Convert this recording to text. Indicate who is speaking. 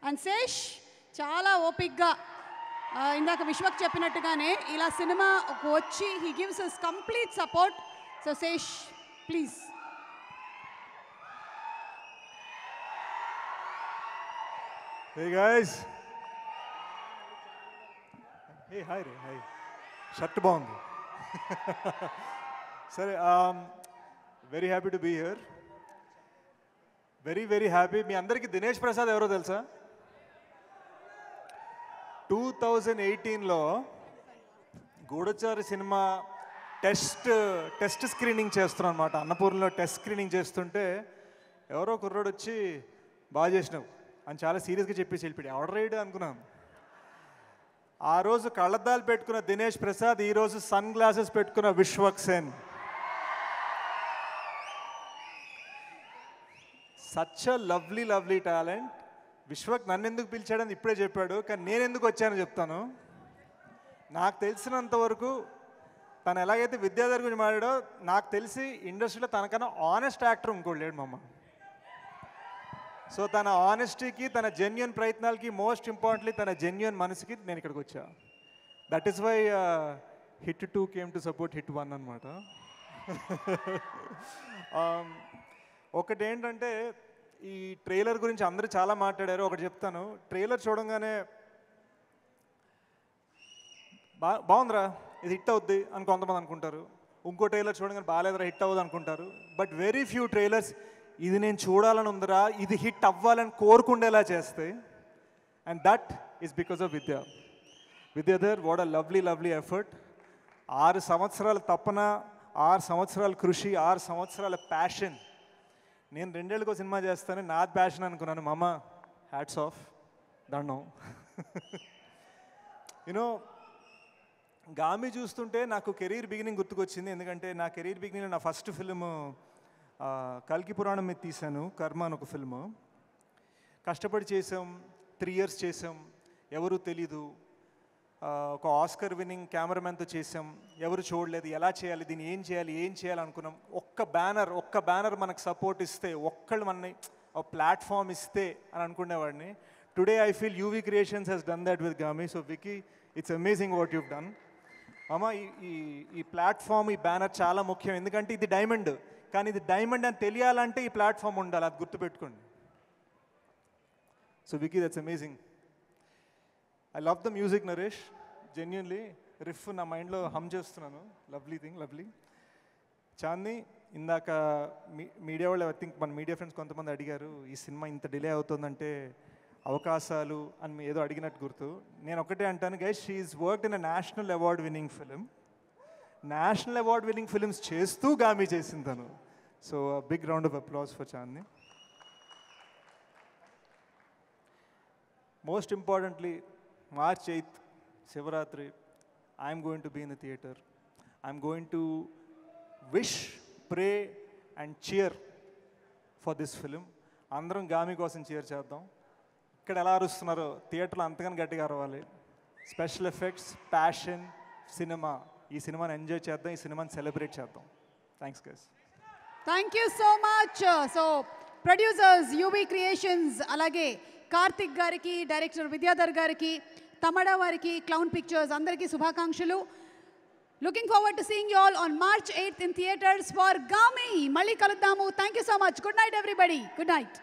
Speaker 1: And Sesh చాలా ఓపిక్గా ఇందాక విశ్వక్ చెప్పినట్టుగానే ఇలా సినిమా వచ్చి he gives his complete support. So Sesh please.
Speaker 2: Hey guys. Hey, hi Ray, hi. Shirt బాగుంది. సరే, very happy to be here. Very happy. మీ అందరికీ దినేష్ ప్రసాద్ ఎవరో తెలుసా? 2018లో గూఢచారి సినిమా టెస్ట్ స్క్రీనింగ్ చేస్తున్నాం అనమాట. అన్నపూర్ణలో టెస్ట్ స్క్రీనింగ్ చేస్తుంటే ఎవరో కుర్రోడు వచ్చి బాగా చేసినావు అని చాలా సీరియస్గా చెప్పేసి వెళ్ళిపోయాడు. ఎవడ రైడ్ అనుకున్నాను. ఆ రోజు కళ్ళద్దాలు పెట్టుకున్న దినేష్ ప్రసాద్, ఈరోజు సన్ గ్లాసెస్ పెట్టుకున్న Vishwak Sen. Such a lovely talent. Vishwak నన్ను ఎందుకు పిలిచాడని ఇప్పుడే చెప్పాడు, కానీ నేను ఎందుకు వచ్చానో చెప్తాను. నాకు తెలిసినంత వరకు తను ఎలాగైతే విద్యాధర్ గురించి మాట్లాడో, నాకు తెలిసి ఇండస్ట్రీలో తనకన్నా ఆనెస్ట్ యాక్టర్ ఇంకోటి లేడు మామ. సో తన ఆనెస్టీకి, తన జెన్యున్ ప్రయత్నాలకి, మోస్ట్ ఇంపార్టెంట్లీ తన జెన్యున్ మనసుకి నేను ఇక్కడికి వచ్చా. That is why Hit 2 came to support Hit 1 అనమాట. ఒకటి ఏంటంటే, ఈ ట్రైలర్ గురించి అందరూ చాలా మాట్లాడారు. ఒకటి చెప్తాను, ట్రైలర్ చూడంగానే బాగుందిరా ఇది హిట్ అవుద్ది అని కొంతమంది అనుకుంటారు. ఇంకో ట్రైలర్ చూడగానే బాగాలేదురా హిట్ అవ్వదు అనుకుంటారు. బట్ వెరీ ఫ్యూ ట్రైలర్స్ ఇది నేను చూడాలని ఉందిరా, ఇది హిట్ అవ్వాలని కోరుకుండేలా చేస్తాయి. And that is because of Vidyadhar. What a lovely effort. 6 సంవత్సరాల తపన, 6 సంవత్సరాల కృషి, 6 సంవత్సరాల ప్యాషన్. నేను 2 ఏళ్ళకో సినిమా చేస్తాను, నాది ప్యాషన్ అనుకున్నాను. మామ హ్యాట్స్ ఆఫ్, దండం. యూనో గామి చూస్తుంటే నాకు కెరీర్ బిగినింగ్ గుర్తుకొచ్చింది. ఎందుకంటే నా కెరీర్ బిగినింగ్లో నా ఫస్ట్ ఫిల్మ్ కల్కి పురాణం మీద తీశాను, కర్మ అని ఒక ఫిల్మ్. కష్టపడి చేసాం, 3 years చేసాం, ఎవరు తెలీదు. ఒక ఆస్కర్ విన్నింగ్ కెమెరామెన్తో చేసాం, ఎవరు చూడలేదు. ఎలా చేయాలి, దీన్ని ఏం చేయాలి అనుకున్నాం. ఒక్క బ్యానర్ మనకు సపోర్ట్ ఇస్తే, ఒక్కళ్ళు మనని ఒక ప్లాట్ఫామ్ ఇస్తే అని అనుకునేవాడిని. Today I feel UV Creations has done that with Gaami. So Vicky, it's amazing what you've done. అమ్మ, ఈ ప్లాట్ఫామ్, ఈ బ్యానర్ చాలా ముఖ్యం. ఎందుకంటే ఇది డైమండ్, కానీ ఇది డైమండ్ అని తెలియాలంటే ఈ ప్లాట్ఫామ్ ఉండాలి, అది గుర్తుపెట్టుకోండి. So Vicky, that's amazing. I love the music Naresh, genuinely. Riff నా మైండ్లో హమ్ చేస్తున్నాను. లవ్లీ. చాందీ, ఇందాక మీడియా వాళ్ళు, ఐ థింక్ మన మీడియా ఫ్రెండ్స్ కొంతమంది అడిగారు ఈ సినిమా ఇంత డిలే అవుతుందంటే అవకాశాలు అని ఏదో అడిగినట్టు గుర్తు. నేను ఒకటే అంటాను guys, she is worked in a national award winning film. National award winning films చేస్తూ గామి చేసింది తను. So big round of applause for Chandi. Most importantly, March 8th, Shivratri, I'm going to be in the theatre. I'm going to wish, pray and cheer for this film. అందరం గామి కోసం cheer చేద్దాం. ఇక్కడ ఎలా అరుస్తున్నారో థియేటర్లో అంతగానే గట్టిగా అరవాలి. Special effects, passion, cinema. ఈ సినిమాని ఎంజాయ్ చేద్దాం, ఈ సినిమాని సెలబ్రేట్ చేద్దాం. Thanks guys.
Speaker 1: Thank you so much. So producers UV Creations, అలాగే కార్తిక్ గారికి, డైరెక్టర్ విద్యాధర్ గారికి, తమడా వారికి, క్లౌన్ పిక్చర్స్ అందరికీ శుభాకాంక్షలు. Looking forward to seeing you all on March 8th in theaters for Gami. మళ్ళీ కలుద్దాము. Thank you so much. Good night everybody. Good night.